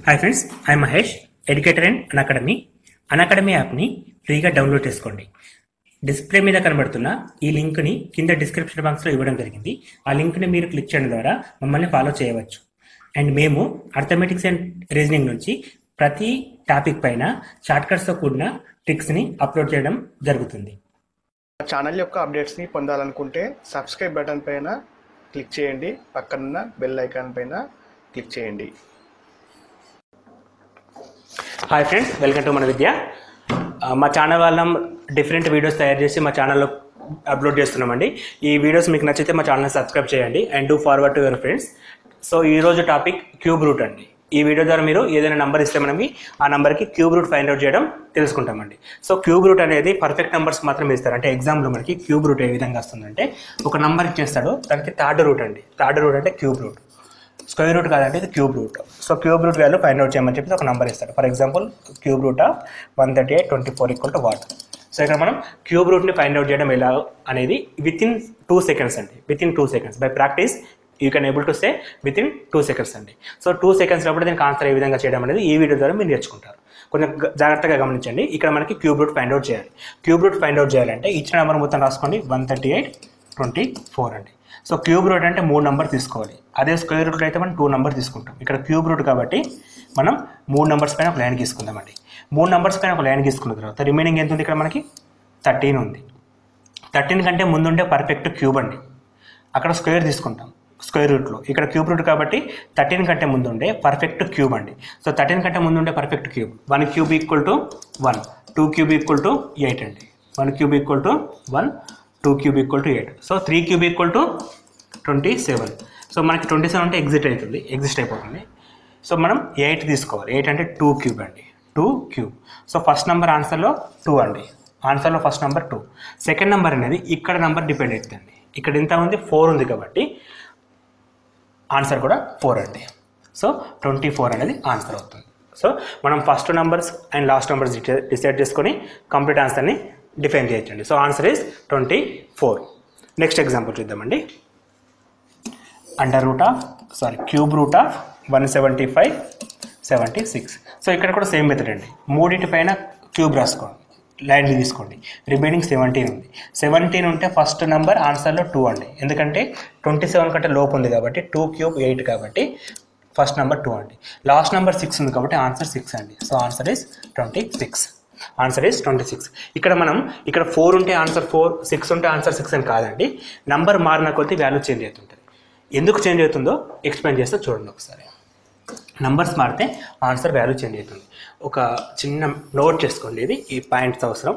Hi friends, I Mahesh, educator and Unacademy యాప్ని ఫ్రీగా download చేసుకోండి. డిస్ప్లే మీద కనబడుతున్న ఈ లింక్ని కింద డిస్క్రిప్షన్ బాక్స్లో ఇవ్వడం జరిగింది. ఆ లింక్ని మీరు క్లిక్ చేయడం ద్వారా మమ్మల్ని ఫాలో చేయవచ్చు. అండ్ మేము అర్థమెటిక్స్ అండ్ రీజనింగ్ నుంచి ప్రతి టాపిక్ పైన షార్ట్కట్స్తో కూడిన ట్రిక్స్ని అప్లోడ్ చేయడం జరుగుతుంది. ఛానల్ యొక్క అప్డేట్స్ని పొందాలనుకుంటే సబ్స్క్రైబ్ బటన్ పైన క్లిక్ చేయండి, పక్కనున్న బెల్ ఐకాన్ పైన క్లిక్ చేయండి. హాయ్ ఫ్రెండ్స్, వెల్కమ్ టు మన విద్య. మా ఛానల్ వాళ్ళం డిఫరెంట్ వీడియోస్ తయారు చేసి మా ఛానల్లో అప్లోడ్ చేస్తున్నామండి. ఈ వీడియోస్ మీకు నచ్చితే మా ఛానల్ని సబ్స్క్రైబ్ చేయండి and do forward to your friends. So ఈరోజు టాపిక్ క్యూబ్ రూట్ అండి. ఈ వీడియో ద్వారా మీరు ఏదైనా నెంబర్ ఇస్తే మనకి ఆ నెంబర్కి క్యూబ్ రూట్ ఫైండ్ అవుట్ చేయడం తెలుసుకుంటామండి. సో క్యూబ్ రూట్ అనేది పర్ఫెక్ట్ నెంబర్స్ మాత్రమే ఇస్తారు. అంటే ఎగ్జామ్లో మనకి క్యూబ్ రూట్ ఏ విధంగా వస్తుందంటే ఒక నెంబర్ ఇచ్చేస్తాడు, దానికి థర్డ్ రూట్ అండి. థర్డ్ రూట్ అంటే క్యూబ్ రూట్, స్క్వేర్ రూట్ కాదంటే ఇది cube root. So cube root value find out చేయమని చెప్పి ఒక నెంబర్ ఇస్తాడు. For example cube root of 138.24 = what. So ఇక్కడ మనం క్యూబ్ రూట్ని ఫైండ్ అవుట్ చేయడం ఎలా అనేది వితిన్ 2 seconds అండి. Within 2 seconds by practice you can able to say within 2 seconds అండి. సో 2 seconds లోపల దీనికి ఆన్సర్ ఏ విధంగా చేయడం అనేది ఈ వీడియో ద్వారా మీరు నేర్చుకుంటారు. కొంచెం జాగ్రత్తగా గమనించండి. ఇక్కడ మనకి క్యూబ్ రూట్ ఫైండ్ అవుట్ చేయాలి. క్యూబ్ రూట్ ఫైండ్ అవుట్ చేయాలంటే ఇచ్చిన నెంబర్ మొత్తం రాసుకోండి, 138.24 అండి. సో క్యూబ్ రూట్ అంటే 3 నెంబర్ తీసుకోవాలి. అదే స్క్వేర్ రూట్ అయితే మనం 2 నెంబర్ తీసుకుంటాం. ఇక్కడ క్యూబ్ రూట్ కాబట్టి మనం 3 నెంబర్స్ పైన ఒక లైన్ గీసుకుందామండి. 3 నెంబర్స్ పైన ఒక లైన్ గీసుకున్న తర్వాత రిమైనింగ్ ఎంత ఉంది? ఇక్కడ మనకి 13 ఉంది. 13 కంటే ముందు ఉంటే పర్ఫెక్ట్ క్యూబ్ అండి. అక్కడ స్క్వేర్ తీసుకుంటాం స్క్వేర్ రూట్లో. ఇక్కడ క్యూబ్ రూట్ కాబట్టి 13 కంటే ముందు ఉండే పర్ఫెక్ట్ క్యూబ్ అండి. సో 13 కంటే ముందు ఉండే perfect cube 1 cube equal to 1, 2 cube equal to 8 అండి. 1 cube equal to 1, 2 cube equal to 8. So 3 cube equal to 27. So మనకి 27 అంటే ఎగ్జిస్ట్ అయిపోతుంది. సో మనం 8 తీసుకోవాలి. 8 అంటే 2 క్యూబ్ అండి. 2 క్యూబ్. సో ఫస్ట్ నెంబర్ ఆన్సర్లో 2 అండి. ఆన్సర్లో ఫస్ట్ నెంబర్ 2. సెకండ్ నెంబర్ అనేది ఇక్కడ నెంబర్ డిపెండ్ అవుతుంది. ఇక్కడ ఎంత ఉంది? 4 ఉంది కాబట్టి ఆన్సర్ కూడా 4 అండి. సో 24 అనేది ఆన్సర్ అవుతుంది. సో మనం first numbers and last numbers decide చేసుకొని కంప్లీట్ ఆన్సర్ని డిఫైన్ చేయొచ్చండి. So answer is 24. Next example చూద్దామండి. Cube root of 175/76. సో ఇక్కడ కూడా సేమ్ మెథడ్ అండి. మూడింటి పైన క్యూబ్ రాసుకోండి, లైన్ తీసుకోండి. రిమైనింగ్ 17 ఉంది. 17 ఉంటే ఫస్ట్ నెంబర్ ఆన్సర్లో 2 అండి. ఎందుకంటే 27 కంటే లోపు ఉంది కాబట్టి 2 క్యూబ్ 8 కాబట్టి ఫస్ట్ నెంబర్ 2 అండి. లాస్ట్ నెంబర్ 6 ఉంది కాబట్టి ఆన్సర్ 6 అండి. So answer is 26. Answer is 26. ఇక్కడ 4 ఉంటే ఆన్సర్ 4, 6 ఉంటే ఆన్సర్ 6 అని కాదండి. నెంబర్ మారిన కొద్దీ వాల్యూ చేంజ్ అవుతుంటుంది. ఎందుకు చేంజ్ అవుతుందో ఎక్స్ప్లెయిన్ చేస్తే చూడండి ఒకసారి. నంబర్స్ మారితే ఆన్సర్ వాల్యూ చేంజ్ అవుతుంది. ఒక చిన్న నోట్ చేసుకోండి. ఈ పాయింట్స్ అవసరం.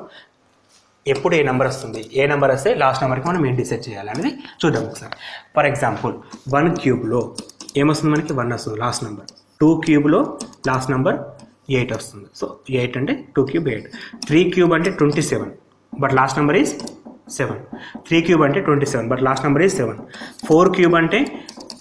ఎప్పుడు ఏ నెంబర్ వస్తుంది, ఏ నెంబర్ వస్తే లాస్ట్ నెంబర్కి మనం ఏం డిసైడ్ చేయాలనేది చూద్దాం ఒకసారి. ఫర్ ఎగ్జాంపుల్ 1 క్యూబ్లో ఏమొస్తుంది? మనకి 1 వస్తుంది లాస్ట్ నెంబర్. 2 క్యూబ్లో లాస్ట్ నెంబర్ 8 వస్తుంది. సో 8 అంటే 2 క్యూబ్ 8. 3 క్యూబ్ అంటే 27 but last number is 7. 3 cube అంటే 27 but last number is 7. 4 cube అంటే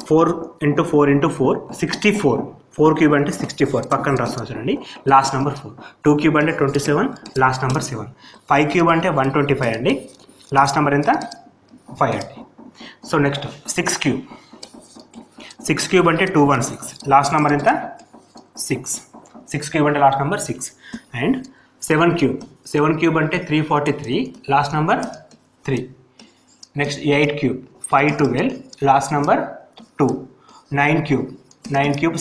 4 × 4 × 4 64. 4 క్యూబ్ అంటే 64 పక్కన రాస్తాను చూడండి, లాస్ట్ నెంబర్ 4. 2 క్యూబ్ అంటే 27, లాస్ట్ నెంబర్ 7. 5 క్యూబ్ అంటే 125 అండి. లాస్ట్ నెంబర్ ఎంత? 5 అండి. So next 6 cube. 6 క్యూబ్ అంటే 216. లాస్ట్ నెంబర్ ఎంత? 6. 6 క్యూబ్ అంటే last number 6. And 7 cube. 7 cube అంటే 343. Last number 3. Next 8 cube 512. Last number 2. 9 cube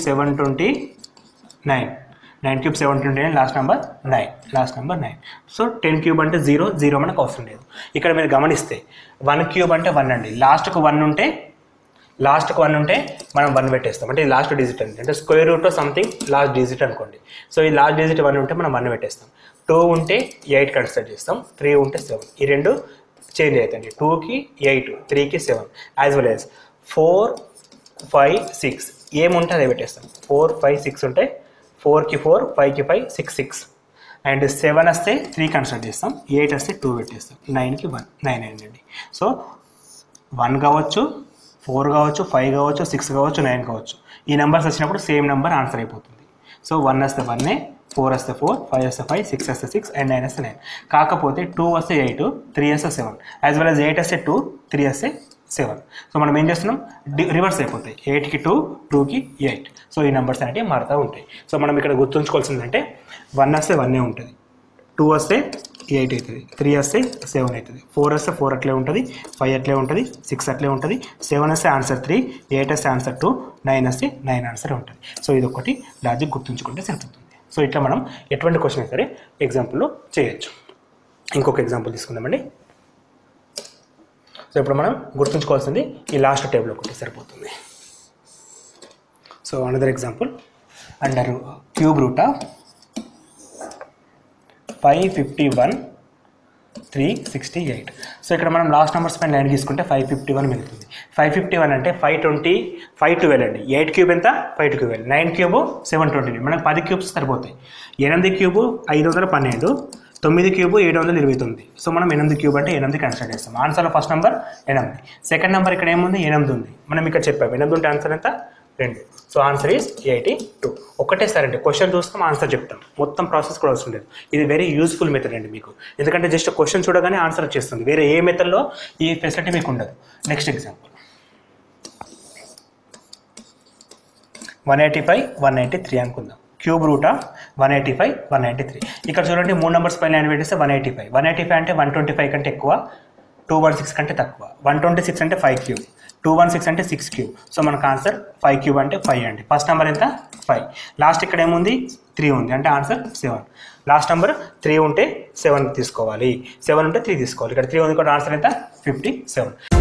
729. 9 cube 729. Last number 9. So 10 cube అంటే 0 మనకు అవసరం లేదు. ఇక్కడ మీరు గమనిస్తే 1 క్యూబ్ అంటే 1 అండి. లాస్ట్కు 1 ఉంటే మనం 1 పెట్టేస్తాం. అంటే ఇది లాస్ట్ డిజిట్ అండి. అంటే square root something last digit అనుకోండి. సో ఈ లాస్ట్ డిజిట్ 1 ఉంటే మనం 1 పెట్టేస్తాం. 2 ఉంటే 8 కన్సిడర్ చేస్తాం. 3 ఉంటే 7. ఈ రెండు చేంజ్ అవుతాయండి. 2కి 8, 3కి 7. యాజ్ వెల్ యాజ్ 4, 5, 6 ఏముంటే అదే పెట్టేస్తాం. 4, 5, 6 ఉంటే 4కి 4, 5కి 5, 6. అండ్ 7 వస్తే 3 కన్సిడర్ చేస్తాం. 8 వస్తే 2 పెట్టేస్తాం. 9కి 1, 9 అయిందండి. సో 1 కావచ్చు, 4 కావచ్చు, 5 కావచ్చు, 6 కావచ్చు, 9 కావచ్చు. ఈ నెంబర్స్ వచ్చినప్పుడు సేమ్ నెంబర్ ఆన్సర్ అయిపోతుంది. సో 1 వస్తే 1, 4 వస్తే 4, 5 వస్తే 5, 6 వస్తే 6 అండ్ 9 వస్తే 9. కాకపోతే 2 వస్తే 8, 3 వస్తే 7 యాజ్ వెల్ యాజ్ 8 వస్తే 2, 3 వస్తే 7. సో మనం ఏం చేస్తున్నాం, రివర్స్ అయిపోతాయి. 8కి 2, 2కి 8. సో ఈ నెంబర్స్ అనేవి మారుతూ ఉంటాయి. సో మనం ఇక్కడ గుర్తుంచుకోవాల్సిందంటే 1 వస్తే 1 ఉంటుంది, 2 వస్తే 8 అవుతుంది, 3 వస్తే 7 అవుతుంది, 4 వస్తే 4 అట్లే ఉంటుంది, 5 అట్లే ఉంటుంది, 6 అట్లే ఉంటుంది, 7 వస్తే ఆన్సర్ 3, 8 వస్తే ఆన్సర్ 2, 9 వస్తే 9 ఆన్సర్ ఉంటుంది. సో ఇది ఒకటి లాజిక్ గుర్తుంచుకుంటే సరిపోతుంది. సో ఇట్లా మనం ఎటువంటి క్వశ్చన్ అయితే సరే ఎగ్జాంపుల్లో చేయొచ్చు. ఇంకొక ఎగ్జాంపుల్ తీసుకుందామండి. సో ఇప్పుడు మనం గుర్తుంచుకోవాల్సింది ఈ లాస్ట్ టేబుల్ ఒకటి సరిపోతుంది. So another example, under cube root of 551 368. So ఇక్కడ మనం లాస్ట్ నెంబర్స్ పైన లైన్ తీసుకుంటే 551 మిగులుతుంది. 551 అంటే 520 512 అండి. 8 క్యూబ్ ఎంత 512, 9 క్యూబ్ 720, మనకు 10 క్యూబ్స్ సరిపోతాయి. 8 క్యూబ్ 512, 9 క్యూబ్ 729. సో మనం 8 క్యూబ్ అంటే 8 కన్సిడర్ చేస్తాం. ఆన్సర్లో ఫస్ట్ నెంబర్ 8. సెకండ్ నెంబర్ ఇక్కడ ఏముంది 8 ఉంది, మనం ఇక్కడ చెప్పాము 8 ఉంటే ఆన్సర్ ఎంత 2. So answer is 82. ఒకటేసారి అంటే క్వశ్చన్ చూస్తాం ఆన్సర్ చెప్తాం, మొత్తం ప్రాసెస్ కూడా అవసరం లేదు. ఇది వెరీ యూస్ఫుల్ మెథడ్ అండి మీకు, ఎందుకంటే జస్ట్ క్వశ్చన్ చూడగానే ఆన్సర్ వచ్చేస్తుంది. వేరే ఏ మెథడ్లో ఈ ఫెసిలిటీ మీకు ఉండదు. నెక్స్ట్ ఎగ్జాంపుల్ 185 193 అనుకుందాం. Cube root of 185 193. ఇక్కడ చూడండి 3 నెంబర్స్ పైన లైన్ పెట్టేస్తే 185. 185 అంటే 125 కంటే ఎక్కువ, 216 కంటే తక్కువ. 126 అంటే 5 క్యూబ్, 216 అంటే 6 క్యూబ్. సో మనకు ఆన్సర్ 5 క్యూబ్ అంటే 5 అండి. ఫస్ట్ నెంబర్ ఎంత 5. లాస్ట్ ఇక్కడ ఏముంది 3 ఉంది, అంటే ఆన్సర్ 7. లాస్ట్ నెంబర్ 3 ఉంటే 7 తీసుకోవాలి, 7 ఉంటే 3 తీసుకోవాలి. ఇక్కడ 3 ఉంది, కూడా ఆన్సర్ ఎంత 57.